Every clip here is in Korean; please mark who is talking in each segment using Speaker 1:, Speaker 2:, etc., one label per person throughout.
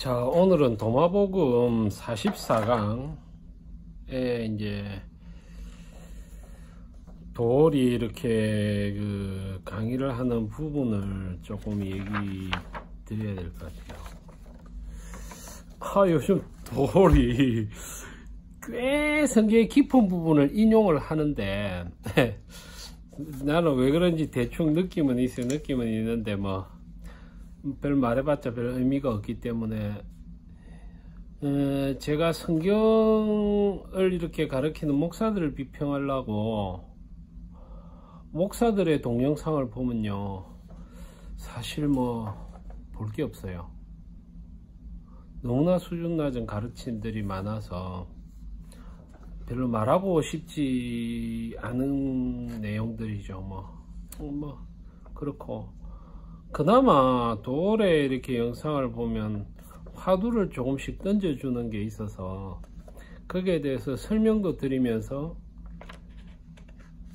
Speaker 1: 자, 오늘은 도마복음 44강에 이제 도올이 이렇게 강의를 하는 부분을 조금 얘기 드려야 될 것 같아요. 요즘 도올이 꽤 성경의 깊은 부분을 인용을 하는데 나는 왜 그런지 대충 느낌은 있어요. 느낌은 있는데 별 말해봤자 별 의미가 없기 때문에 제가 성경을 이렇게 가르치는 목사들을 비평하려고 목사들의 동영상을 보면요, 사실 볼 게 없어요. 너무나 수준 낮은 가르침들이 많아서 별로 말하고 싶지 않은 내용들이죠. 그렇고, 그나마 도올에 이렇게 영상을 보면 화두를 조금씩 던져주는 게 있어서 거기에 대해서 설명도 드리면서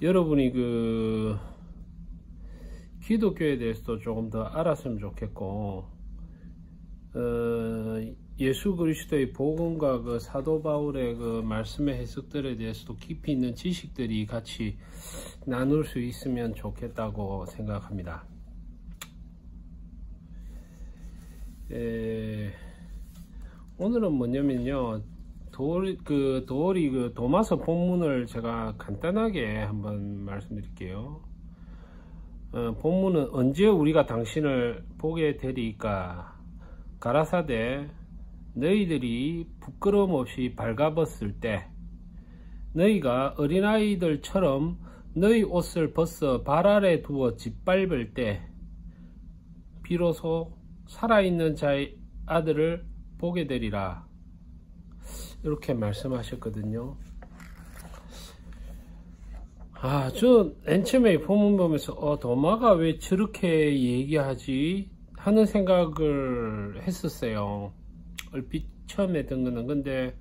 Speaker 1: 여러분이 기독교에 대해서도 조금 더 알았으면 좋겠고, 예수 그리스도의 복음과 사도 바울의 말씀의 해석들에 대해서도 깊이 있는 지식들이 같이 나눌 수 있으면 좋겠다고 생각합니다. 오늘은 뭐냐면요, 도올이 도마서 본문을 제가 간단하게 한번 말씀드릴게요. 본문은 언제 우리가 당신을 보게 되리까? 가라사대 너희들이 부끄러움 없이 발가벗을 때, 너희가 어린아이들처럼 너희 옷을 벗어 발 아래 두어 짓밟을 때, 비로소 살아있는 자의 아들을 보게 되리라. 이렇게 말씀하셨거든요. 저 맨 처음에 본문 보면서 도마가 왜 저렇게 얘기하지 하는 생각을 했었어요. 얼핏 처음에 든 거는. 근데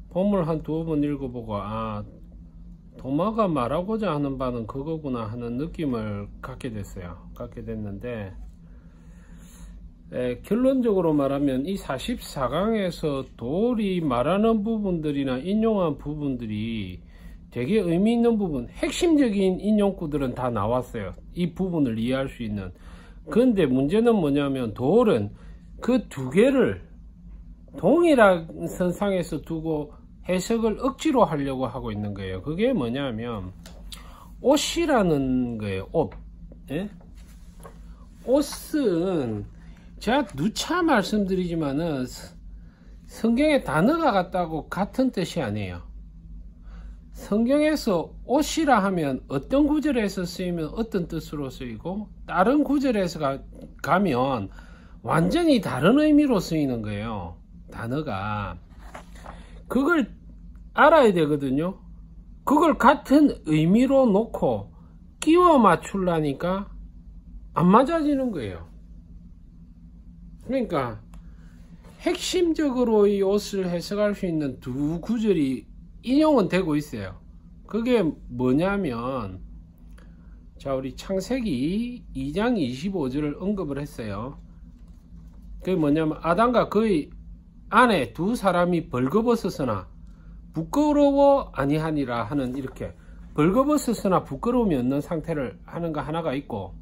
Speaker 1: 본문을 한 두어 번 읽어보고 도마가 말하고자 하는 바는 그거구나 하는 느낌을 갖게 됐는데, 결론적으로 말하면 이 44강에서 도올이 말하는 부분들이나 인용한 부분들이 되게 의미 있는 부분, 핵심적인 인용구들은 다 나왔어요. 이 부분을 이해할 수 있는. 그런데 문제는 뭐냐면 도올은 그 두 개를 동일한 선상에서 두고 해석을 억지로 하려고 하고 있는 거예요. 그게 뭐냐면 옷이라는 거예요. 옷. 옷은 제가 누차 말씀드리지만은 성경의 단어가 같다고 같은 뜻이 아니에요. 성경에서 옷이라 하면 어떤 구절에서 쓰이면 어떤 뜻으로 쓰이고, 다른 구절에서 가면 완전히 다른 의미로 쓰이는 거예요. 단어가. 그걸 알아야 되거든요. 그걸 같은 의미로 놓고 끼워 맞추려니까 안 맞아지는 거예요. 그러니까 핵심적으로 이 옷을 해석할 수 있는 두 구절이 인용은 되고 있어요. 그게 뭐냐면, 자, 우리 창세기 2장 25절을 언급을 했어요. 그게 뭐냐면 아담과 그의 아내 두 사람이 벌거벗었으나 부끄러워 아니하니라 하는, 이렇게 벌거벗었으나 부끄러움이 없는 상태를 하는 거 하나가 있고,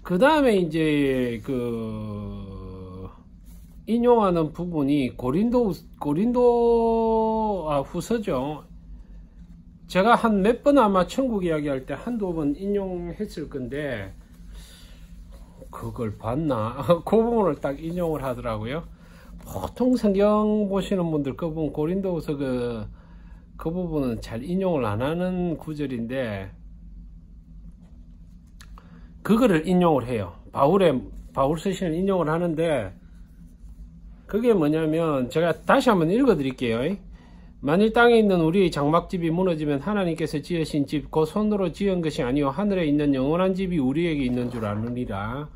Speaker 1: 그 다음에 이제 인용하는 부분이 고린도 후서죠. 제가 한 몇 번 아마 천국 이야기할 때 한두 번 인용했을 건데 그걸 봤나? 그 부분을 딱 인용을 하더라고요. 보통 성경 보시는 분들 그 부분 고린도후서 그 부분은 잘 인용을 안 하는 구절인데 그거를 인용을 해요. 바울 서신을 인용을 하는데, 그게 뭐냐면 제가 다시 한번 읽어 드릴게요. 만일 땅에 있는 우리의 장막집이 무너지면 하나님께서 지으신 집 곧 손으로 지은 것이 아니요 하늘에 있는 영원한 집이 우리에게 있는 줄 아느니라.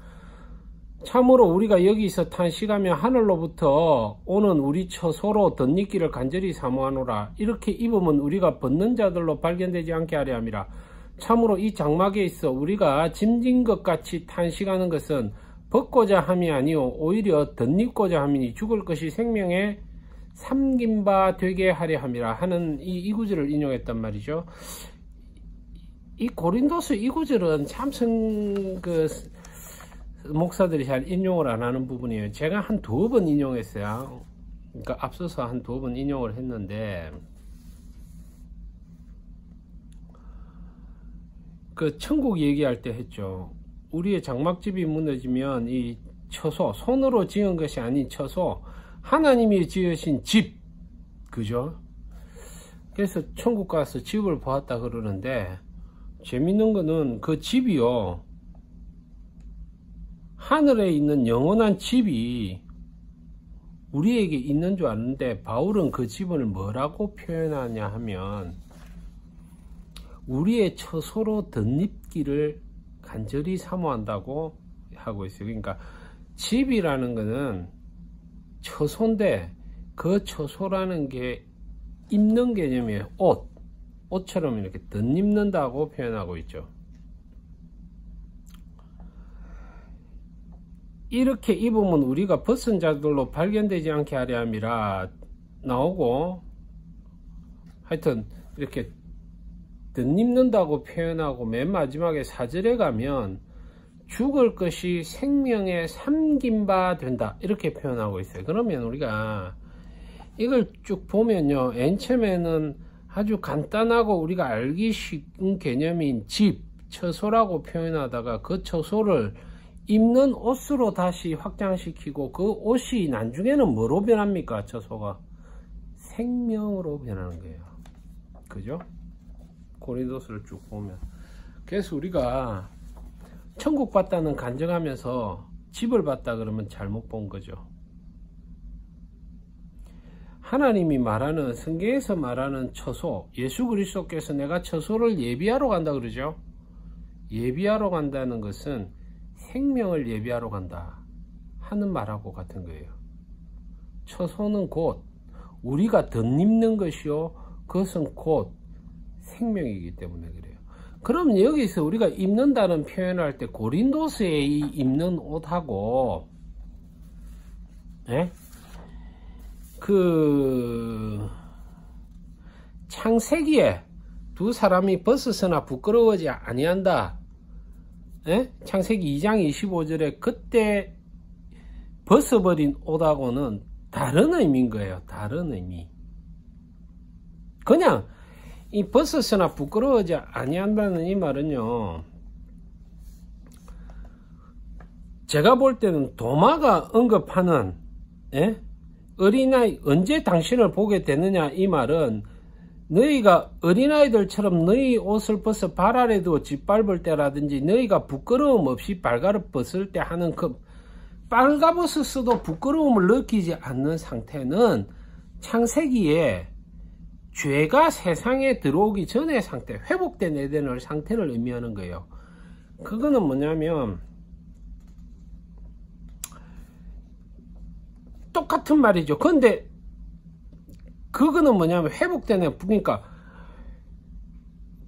Speaker 1: 참으로 우리가 여기서 탄식하며 하늘로부터 오는 우리 처소로 덧입기를 간절히 사모하노라. 이렇게 입으면 우리가 벗는 자들로 발견되지 않게 하려 함이라. 참으로 이 장막에 있어 우리가 짐진 것 같이 탄식하는 것은 벗고자 함이 아니오 오히려 덧입고자 함이니 죽을 것이 생명에 삼긴 바 되게 하려 함이라 하는 이 구절을 인용했단 말이죠. 이 고린도서 이 구절은 참 목사들이 잘 인용을 안 하는 부분이에요. 제가 한 2번 인용했어요. 그러니까 앞서서 한 2번 인용을 했는데, 그 천국 얘기할 때 했죠. 우리의 장막집이 무너지면 이 처소, 손으로 지은 것이 아닌 처소, 하나님이 지으신 집, 그죠? 그래서 천국 가서 집을 보았다 그러는데, 재밌는 거는 그 집이요, 하늘에 있는 영원한 집이 우리에게 있는 줄 아는데, 바울은 그 집을 뭐라고 표현하냐 하면 우리의 처소로 덧입기를 간절히 사모한다고 하고 있어요. 그러니까 집이라는 거는 처소인데, 그 처소라는 게 입는 개념이에요. 옷처럼 이렇게 덧입는다고 표현하고 있죠. 이렇게 입으면 우리가 벗은 자들로 발견되지 않게 하려 함이라 나오고, 하여튼 이렇게 덧입는다고 표현하고, 맨 마지막에 4절에 가면 죽을 것이 생명에 삼긴 바 된다 이렇게 표현하고 있어요. 그러면 우리가 이걸 쭉 보면요, 맨 처음에는 아주 간단하고 우리가 알기 쉬운 개념인 집, 처소라고 표현하다가 그 처소를 입는 옷으로 다시 확장시키고, 그 옷이 나중에는 뭐로 변합니까? 처소가 생명으로 변하는 거예요. 그죠? 고린도서를 쭉 보면. 그래서 우리가 천국 봤다는 간증하면서 집을 봤다 그러면 잘못 본 거죠. 하나님이 말하는, 성경에서 말하는 처소, 예수 그리스도께서 내가 처소를 예비하러 간다 그러죠. 예비하러 간다는 것은 생명을 예비하러 간다 하는 말하고 같은 거예요. 처소는 곧 우리가 덧입는 것이요, 그것은 곧 생명이기 때문에 그래요. 그럼 여기서 우리가 입는다는 표현을 할 때 고린도서에 이 입는 옷하고 그 창세기에 두 사람이 벗어서나 부끄러워하지 아니한다, 창세기 2장 25절에 그때 벗어버린 옷하고는 다른 의미인 거예요. 다른 의미. 그냥 이 벗어서나 부끄러워하지 아니한다는 이 말은요, 제가 볼 때는 도마가 언급하는 어린아이, 언제 당신을 보게 되느냐 이 말은, 너희가 어린아이들처럼 너희 옷을 벗어 발 아래 두어 짓밟을 때라든지, 너희가 부끄러움 없이 발가락 벗을 때 하는 그 빨가벗었어도 부끄러움을 느끼지 않는 상태는 창세기에 죄가 세상에 들어오기 전의 상태, 회복된 에덴의 상태를 의미하는 거예요. 그거는 뭐냐면 똑같은 말이죠. 근데 그거는 뭐냐면 회복된 애, 그러니까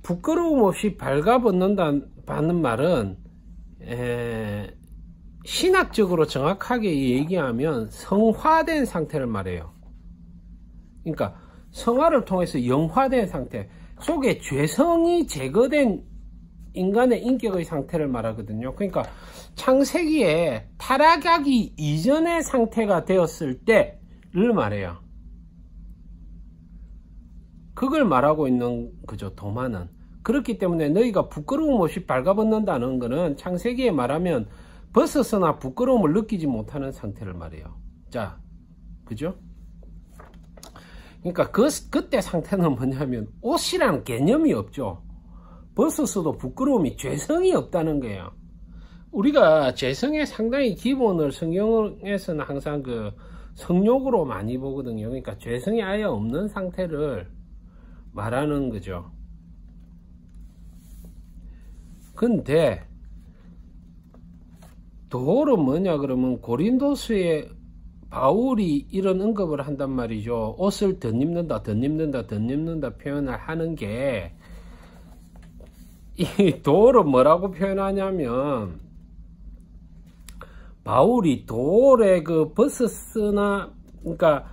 Speaker 1: 부끄러움 없이 발가벗는다는 말은 신학적으로 정확하게 얘기하면 성화된 상태를 말해요. 그러니까 성화를 통해서 영화된 상태 속에 죄성이 제거된 인간의 인격의 상태를 말하거든요. 그러니까 창세기에 타락하기 이전의 상태가 되었을 때를 말해요. 그걸 말하고 있는 거죠, 도마는. 그렇기 때문에 너희가 부끄러움 없이 발가벗는다는 것은 창세기에 말하면 벗어서나 부끄러움을 느끼지 못하는 상태를 말해요. 자, 그죠? 그러니까 그때 상태는 뭐냐면 옷이라는 개념이 없죠. 벗었어도 부끄러움이, 죄성이 없다는 거예요. 우리가 죄성의 상당히 기본을 성경에서는 항상 그 성욕으로 많이 보거든요. 그러니까 죄성이 아예 없는 상태를 말하는 거죠. 근데 도로 뭐냐 그러면 고린도서에 바울이 이런 언급을 한단 말이죠. 옷을 덧입는다 표현을 하는 게, 이 도로 뭐라고 표현하냐면, 바울이 돌에 그 버스스나 그러니까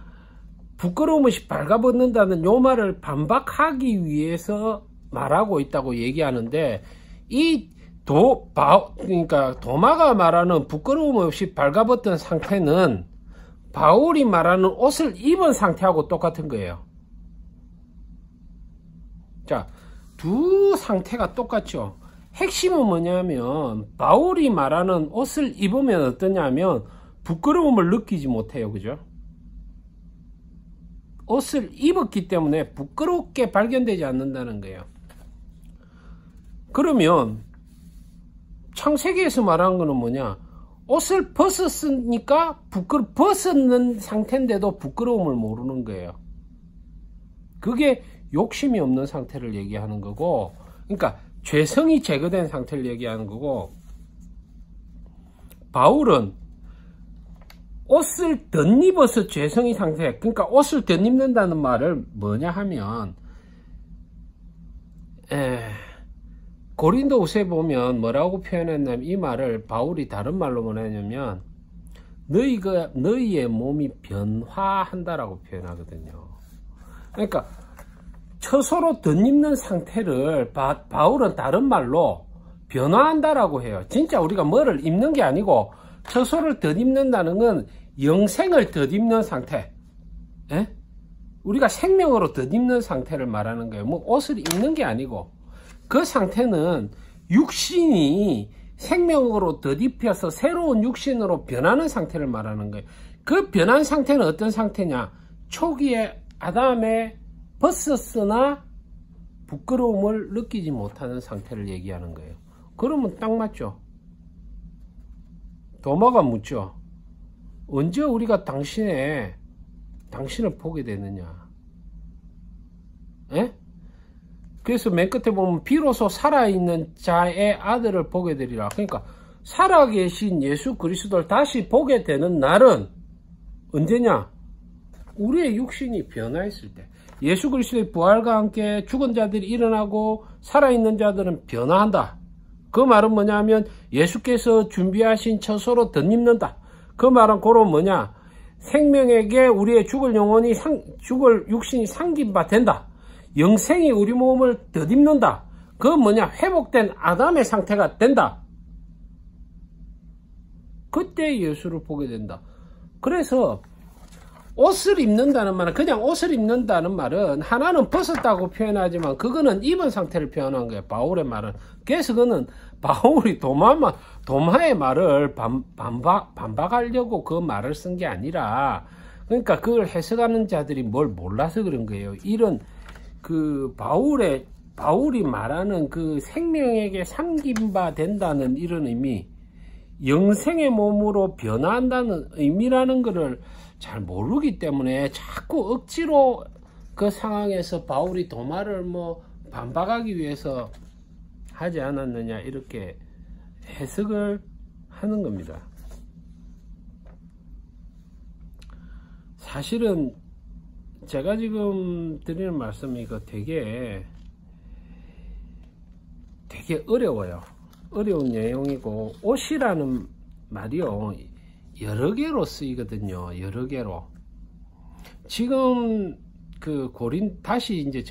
Speaker 1: 부끄러움 없이 발가벗는다는 요 말을 반박하기 위해서 말하고 있다고 얘기하는데, 이 그러니까 도마가 말하는 부끄러움 없이 발가벗던 상태는 바울이 말하는 옷을 입은 상태하고 똑같은 거예요. 자, 두 상태가 똑같죠. 핵심은 뭐냐면 바울이 말하는 옷을 입으면 어떠냐면 부끄러움을 느끼지 못해요. 그죠? 옷을 입었기 때문에 부끄럽게 발견되지 않는다는 거예요. 그러면 창세기에서 말하는 거는 뭐냐? 옷을 벗었으니까 벗었는 상태인데도 부끄러움을 모르는 거예요. 그게 욕심이 없는 상태를 얘기하는 거고, 그러니까 죄성이 제거된 상태를 얘기하는 거고, 바울은 옷을 덧입어서 죄성이 상태, 그러니까 옷을 덧입는다는 말을 뭐냐 하면, 고린도후서에 보면 뭐라고 표현했냐면, 이 말을 바울이 다른 말로 뭐냐면 너희의 몸이 변화한다라고 표현하거든요. 그러니까 처소로 덧입는 상태를 바울은 다른 말로 변화한다라고 해요. 진짜 우리가 뭐를 입는 게 아니고 처소를 덧입는다는 건 영생을 덧입는 상태, 우리가 생명으로 덧입는 상태를 말하는 거예요. 뭐 옷을 입는 게 아니고 그 상태는 육신이 생명으로 덧입혀서 새로운 육신으로 변하는 상태를 말하는 거예요. 그 변한 상태는 어떤 상태냐? 초기에 아담의 벗었으나 부끄러움을 느끼지 못하는 상태를 얘기하는 거예요. 그러면 딱 맞죠? 도마가 묻죠. 언제 우리가 당신을 보게 되느냐? 그래서 맨 끝에 보면 비로소 살아있는 자의 아들을 보게 되리라. 그러니까 살아계신 예수 그리스도를 다시 보게 되는 날은 언제냐? 우리의 육신이 변화했을 때. 예수 그리스도의 부활과 함께 죽은 자들이 일어나고 살아있는 자들은 변화한다. 그 말은 뭐냐면 예수께서 준비하신 처소로 덧입는다. 그 말은 고로 뭐냐? 생명에게 우리의 죽을 육신이 상긴 바 된다. 영생이 우리 몸을 덧입는다. 그건 뭐냐? 회복된 아담의 상태가 된다. 그때 예수를 보게 된다. 그래서 옷을 입는다는 말은, 그냥 옷을 입는다는 말은 하나는 벗었다고 표현하지만 그거는 입은 상태를 표현한 거예요. 바울의 말은. 그래서 그거는 바울이 도마의 말을 반박하려고 그 말을 쓴 게 아니라, 그러니까 그걸 해석하는 자들이 뭘 몰라서 그런 거예요. 이런 그 바울이 말하는 그 생명에게 상긴 바 된다는 이런 의미, 영생의 몸으로 변화한다는 의미라는 것을 잘 모르기 때문에 자꾸 억지로 그 상황에서 바울이 도마를 뭐 반박하기 위해서 하지 않았느냐 이렇게 해석을 하는 겁니다. 사실은 제가 지금 드리는 말씀이 이거 되게 어려워요. 어려운 내용이고, 옷이라는 말이요 여러 개로 쓰이거든요. 여러 개로. 지금 그 다시 이제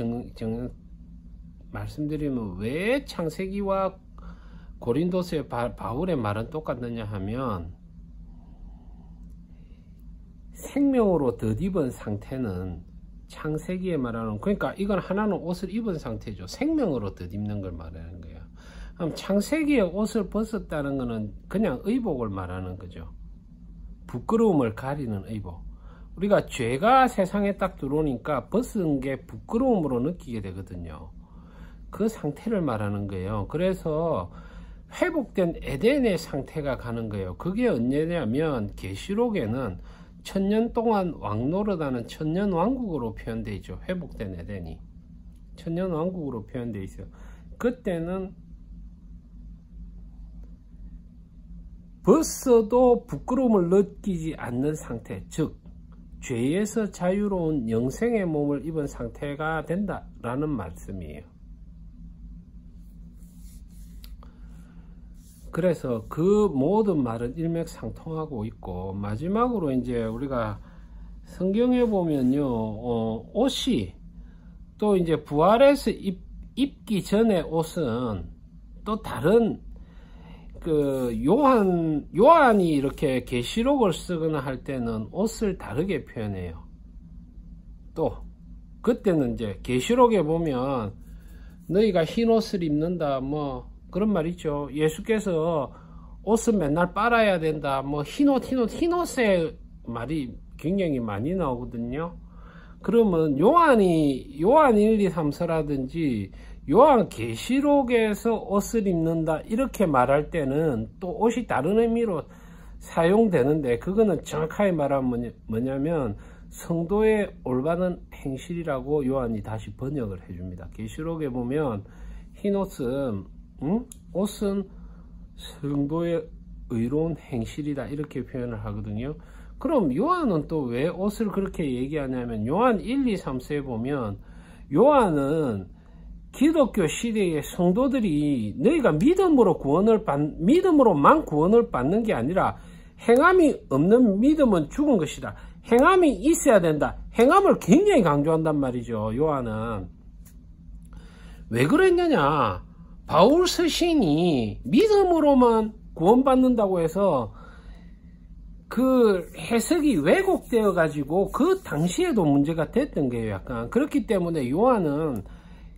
Speaker 1: 말씀드리면 왜 창세기와 고린도서의 바울의 말은 똑같느냐 하면, 생명으로 덧입은 상태는 창세기에 말하는, 그러니까 이건 하나는 옷을 입은 상태죠. 생명으로 덧입는 걸 말하는 거예요. 그럼 창세기에 옷을 벗었다는 것은 그냥 의복을 말하는 거죠. 부끄러움을 가리는 의복. 우리가 죄가 세상에 딱 들어오니까 벗은 게 부끄러움으로 느끼게 되거든요. 그 상태를 말하는 거예요. 그래서 회복된 에덴의 상태가 가는 거예요. 그게 언제냐면 계시록에는 1000년 동안 왕노릇하는 천년왕국으로 표현되어 있죠. 회복된 에덴이 천년왕국으로 표현되어 있어요. 그때는 벗어도 부끄러움을 느끼지 않는 상태, 즉 죄에서 자유로운 영생의 몸을 입은 상태가 된다라는 말씀이에요. 그래서 그 모든 말은 일맥상통하고 있고, 마지막으로 이제 우리가 성경에 보면요, 옷이 또 이제 부활해서 입기 전에 옷은 또 다른 그 요한이 이렇게 계시록을 쓰거나 할 때는 옷을 다르게 표현해요. 또 그때는 이제 계시록에 보면 너희가 흰 옷을 입는다 뭐 그런 말 있죠. 예수께서 옷은 맨날 빨아야 된다 뭐 흰옷의 말이 굉장히 많이 나오거든요. 그러면 요한 1, 2, 3서라든지 요한 계시록에서 옷을 입는다 이렇게 말할 때는 또 옷이 다른 의미로 사용되는데, 그거는 정확하게 말하면 뭐냐면 성도의 올바른 행실이라고 요한이 다시 번역을 해줍니다. 계시록에 보면 흰옷은 옷은 성도의 의로운 행실이다 이렇게 표현을 하거든요. 그럼 요한은 또 왜 옷을 그렇게 얘기하냐면, 요한 1, 2, 3서에 보면 요한은 기독교 시대의 성도들이 너희가 믿음으로만 구원을 받는 게 아니라 행함이 없는 믿음은 죽은 것이다. 행함이 있어야 된다. 행함을 굉장히 강조한단 말이죠. 요한은 왜 그랬느냐, 바울 서신이 믿음으로만 구원받는다고 해서 그 해석이 왜곡되어 가지고 그 당시에도 문제가 됐던 거예요. 약간 그렇기 때문에 요한은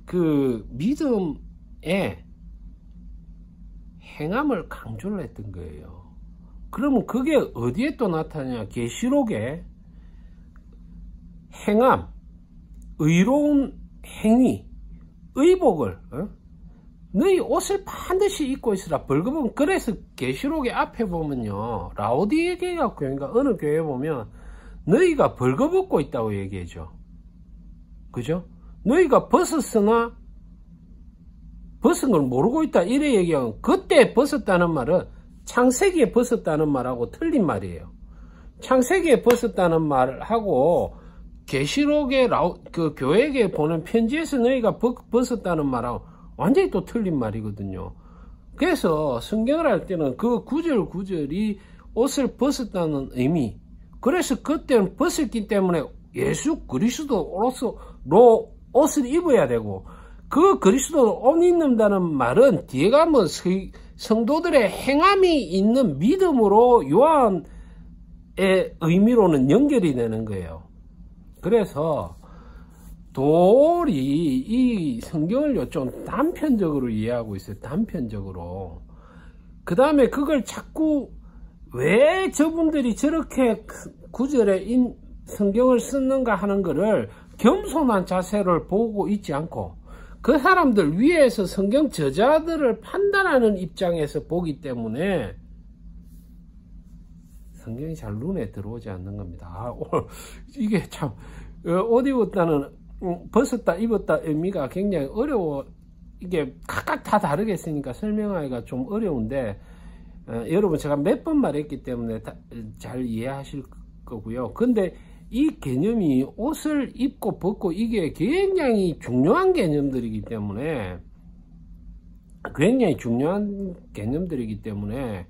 Speaker 1: 그 믿음의 행함을 강조를 했던 거예요. 그러면 그게 어디에 또 나타나냐, 계시록에 행함, 의로운 행위, 의복을 너희 옷을 반드시 입고 있으라. 벌거벗은. 그래서 계시록의 앞에 보면요, 라오디게아 교회인가 어느 교회 보면 너희가 벌거벗고 있다고 얘기하죠. 그죠? 너희가 벗었으나 벗은 걸 모르고 있다 이래 얘기하면, 그때 벗었다는 말은 창세기에 벗었다는 말하고 틀린 말이에요. 창세기에 벗었다는 말하고 계시록의 그 교회에게 보낸 편지에서 너희가 벗었다는 말하고 완전히 또 틀린 말이거든요. 그래서 성경을 할 때는 그 구절이 옷을 벗었다는 의미, 그래서 그때는 벗었기 때문에 예수 그리스도로서 옷을 입어야 되고, 그 그리스도 옷 입는다는 말은 뒤에 가면 성도들의 행함이 있는 믿음으로 요한의 의미로는 연결이 되는 거예요. 그래서 도리 이 성경을 좀 단편적으로 이해하고 있어요. 단편적으로. 그 다음에 그걸 자꾸 왜 저분들이 저렇게 구절에 성경을 썼는가 하는 거를 겸손한 자세를 보고 있지 않고, 그 사람들 위에서 성경 저자들을 판단하는 입장에서 보기 때문에 성경이 잘 눈에 들어오지 않는 겁니다. 이게 참 옷 입었다는 벗었다 입었다 의미가 굉장히 어려워. 이게 각각 다 다르겠으니까 설명하기가 좀 어려운데, 여러분 제가 몇 번 말했기 때문에 잘 이해하실 거고요. 근데 이 개념이 옷을 입고 벗고 이게 굉장히 중요한 개념들이기 때문에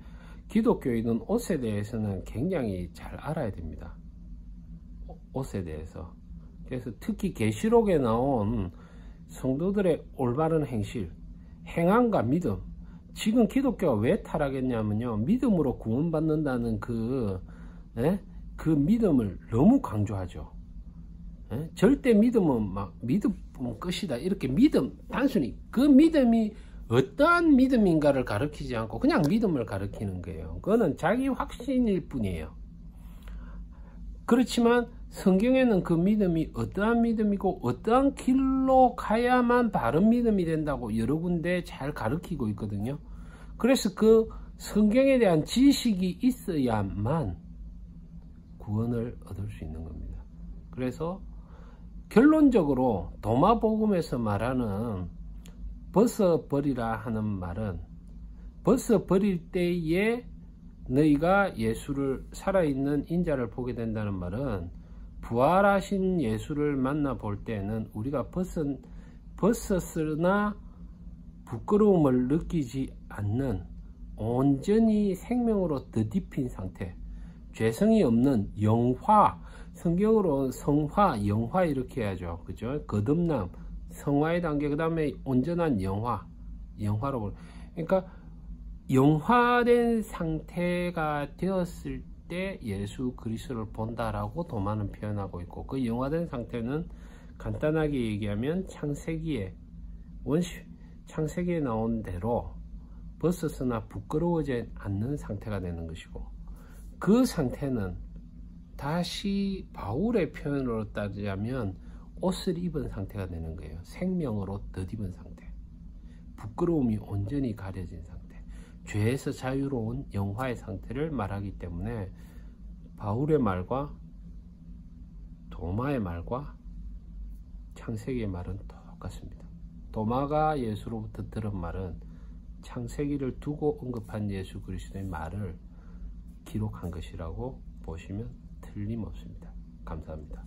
Speaker 1: 기독교인은 옷에 대해서는 굉장히 잘 알아야 됩니다. 옷에 대해서. 그래서 특히 계시록에 나온 성도들의 올바른 행실, 행함과 믿음. 지금 기독교가 왜 타락했냐면요, 믿음으로 구원받는다는 그 믿음을 너무 강조하죠. 절대 믿음은 믿음은 끝이다 이렇게 단순히 그 믿음이 어떠한 믿음인가를 가르치지 않고 그냥 믿음을 가르치는 거예요. 그거는 자기 확신일 뿐이에요. 그렇지만 성경에는 그 믿음이 어떠한 믿음이고 어떠한 길로 가야만 바른 믿음이 된다고 여러 군데 잘 가르치고 있거든요. 그래서 그 성경에 대한 지식이 있어야만 구원을 얻을 수 있는 겁니다. 그래서 결론적으로 도마복음에서 말하는 벗어버리라 하는 말은, 벗어버릴 때에 너희가 예수를, 살아있는 인자를 보게 된다는 말은, 부활하신 예수를 만나볼 때는 우리가 벗었으나 부끄러움을 느끼지 않는 온전히 생명으로 더딥힌 상태, 죄성이 없는 영화, 성경으로 성화, 영화 이렇게 해야죠. 그죠? 거듭남, 성화의 단계, 그 다음에 온전한 영화로. 그러니까 영화된 상태가 되었을 때 예수 그리스도를 본다라고 도마는 표현하고 있고, 그 영화된 상태는 간단하게 얘기하면 창세기에 나온 대로 벗어서나 부끄러워지 않는 상태가 되는 것이고, 그 상태는 다시 바울의 표현으로 따지자면 옷을 입은 상태가 되는 거예요. 생명으로 덧입은 상태, 부끄러움이 온전히 가려진 상태, 죄에서 자유로운 영화의 상태를 말하기 때문에 바울의 말과 도마의 말과 창세기의 말은 똑같습니다. 도마가 예수로부터 들은 말은 창세기를 두고 언급한 예수 그리스도의 말을 기록한 것이라고 보시면 틀림없습니다. 감사합니다.